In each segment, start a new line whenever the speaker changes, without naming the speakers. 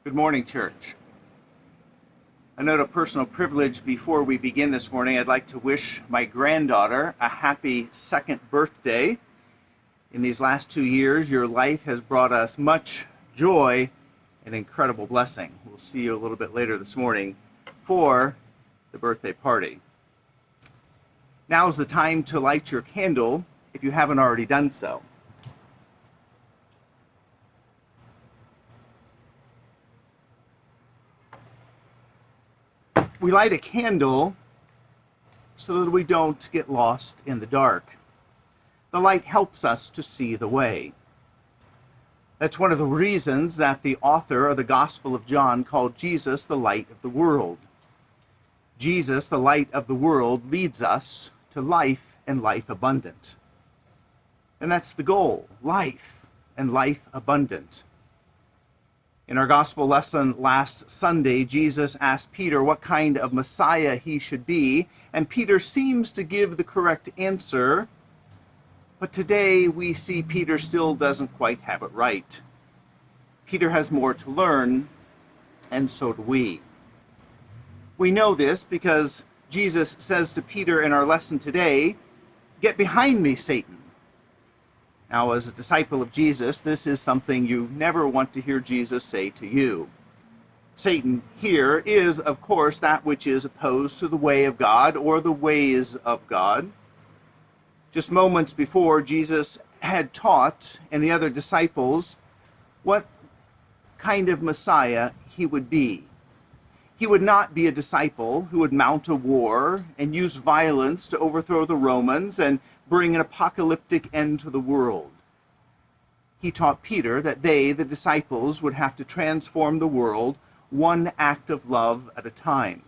Good morning, church. A note of personal privilege before we begin this morning. I'd like to wish my granddaughter a happy second birthday. In these last 2 years, your life has brought us much joy and incredible blessing. We'll see you a little bit later this morning for the birthday party. Now's the time to light your candle if you haven't already done so. We light a candle so that we don't get lost in the dark. The light helps us to see the way. That's one of the reasons that the author of the Gospel of John called Jesus the light of the world. Jesus, the light of the world, leads us to life and life abundant. And that's the goal, life and life abundant. In our gospel lesson last Sunday, Jesus asked Peter what kind of Messiah he should be, and Peter seems to give the correct answer, but today we see Peter still doesn't quite have it right. Peter has more to learn, and so do we. We know this because Jesus says to Peter in our lesson today, "Get behind me, Satan." Now, as a disciple of Jesus, this is something you never want to hear Jesus say to you. Satan here is, of course, that which is opposed to the way of God or the ways of God. Just moments before, Jesus had taught and the other disciples what kind of Messiah he would be. He would not be a disciple who would mount a war and use violence to overthrow the Romans and bring an apocalyptic end to the world. He taught Peter that they, the disciples, would have to transform the world one act of love at a time.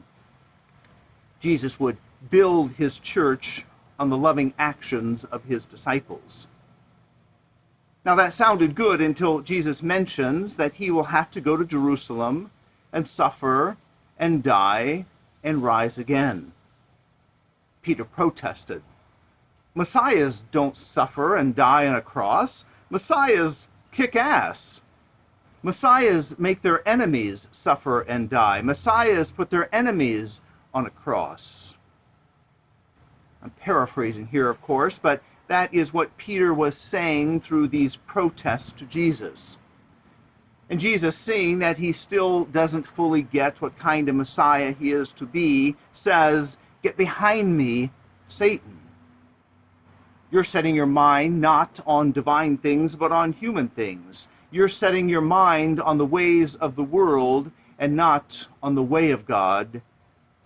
Jesus would build his church on the loving actions of his disciples. Now that sounded good until Jesus mentions that he will have to go to Jerusalem and suffer and die and rise again. Peter protested. Messiahs don't suffer and die on a cross. Messiahs kick ass. Messiahs make their enemies suffer and die. Messiahs put their enemies on a cross. I'm paraphrasing here, of course, but that is what Peter was saying through these protests to Jesus. And Jesus, seeing that he still doesn't fully get what kind of Messiah he is to be, says, "Get behind me, Satan. You're setting your mind not on divine things, but on human things. You're setting your mind on the ways of the world and not on the way of God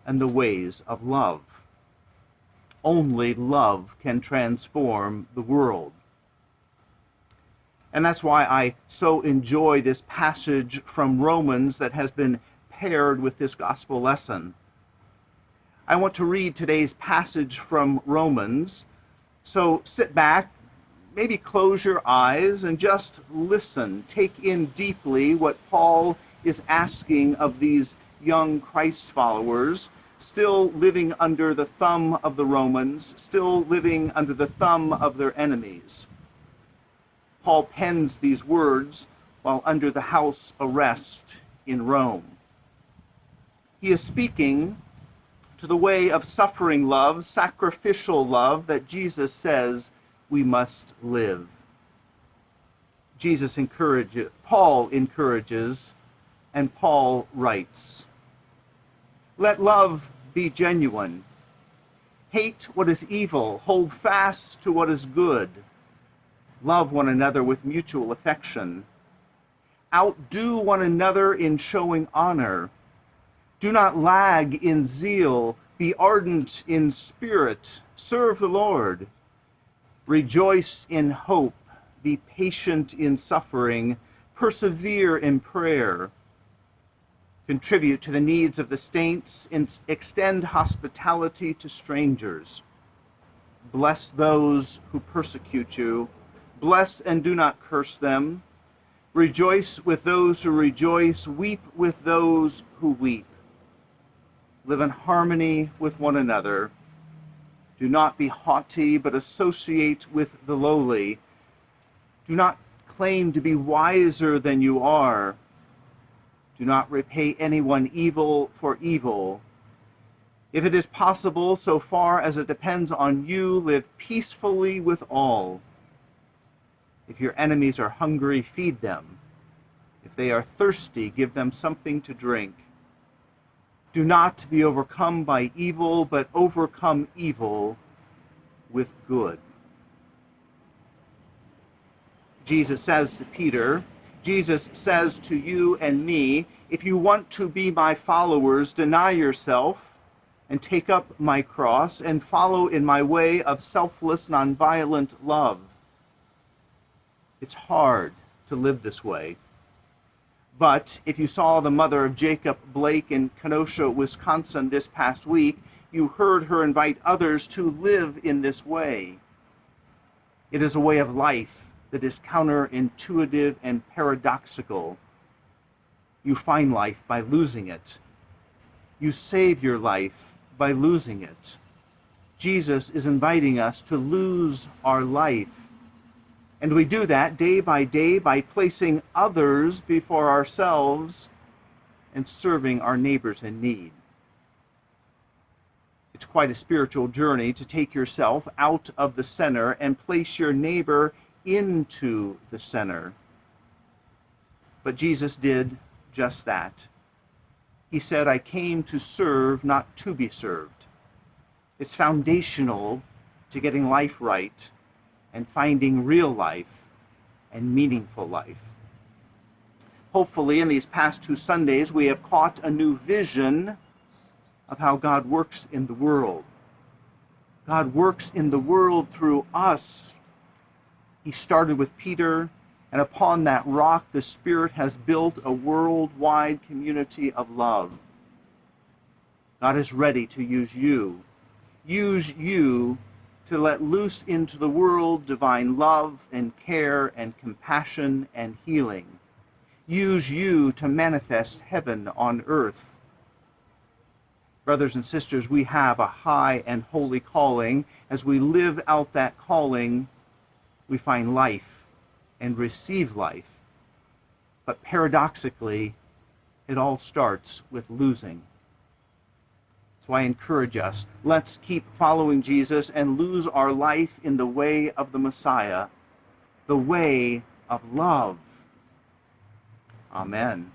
and the ways of love. Only love can transform the world." And that's why I so enjoy this passage from Romans that has been paired with this gospel lesson. I want to read today's passage from Romans. So sit back, maybe close your eyes, and just listen. Take in deeply what Paul is asking of these young Christ followers, still living under the thumb of the Romans, still living under the thumb of their enemies. Paul pens these words while under the house arrest in Rome. He is speaking to the way of suffering love, sacrificial love that Jesus says we must live. Paul encourages, and Paul writes, "Let love be genuine. Hate what is evil. Hold fast to what is good. Love one another with mutual affection. Outdo one another in showing honor. Do not lag in zeal. Be ardent in spirit. Serve the Lord. Rejoice in hope. Be patient in suffering. Persevere in prayer. Contribute to the needs of the saints. Extend hospitality to strangers. Bless those who persecute you. Bless and do not curse them. Rejoice with those who rejoice. Weep with those who weep. Live in harmony with one another. Do not be haughty, but associate with the lowly. Do not claim to be wiser than you are. Do Do not repay anyone evil for evil. If it is possible, so far as it depends on you, live peacefully with all. If your enemies are hungry, feed them. If they are thirsty, give them something to drink. Do not be overcome by evil, but overcome evil with good. Jesus says to Peter, Jesus says to you and me, if you want to be my followers, deny yourself and take up my cross and follow in my way of selfless, nonviolent love. It's hard to live this way. But if you saw the mother of Jacob Blake in Kenosha, Wisconsin this past week, you heard her invite others to live in this way. It is a way of life that is counterintuitive and paradoxical. You find life by losing it. You save your life by losing it. Jesus is inviting us to lose our life. And we do that day by placing others before ourselves and serving our neighbors in need. It's quite a spiritual journey to take yourself out of the center and place your neighbor into the center. But Jesus did just that. He said, I came to serve, not to be served. It's foundational to getting life right and finding real life and meaningful life. Hopefully, in these past 2 Sundays, we have caught a new vision of how God works in the world. God works in the world through us. He started with Peter, and upon that rock, the Spirit has built a worldwide community of love. God is ready to use you to let loose into the world divine love and care and compassion and healing. Use you to manifest heaven on earth. Brothers and sisters, we have a high and holy calling. As we live out that calling, we find life and receive life. But paradoxically, it all starts with losing. So I encourage us, let's keep following Jesus and lose our life in the way of the Messiah, the way of love. Amen.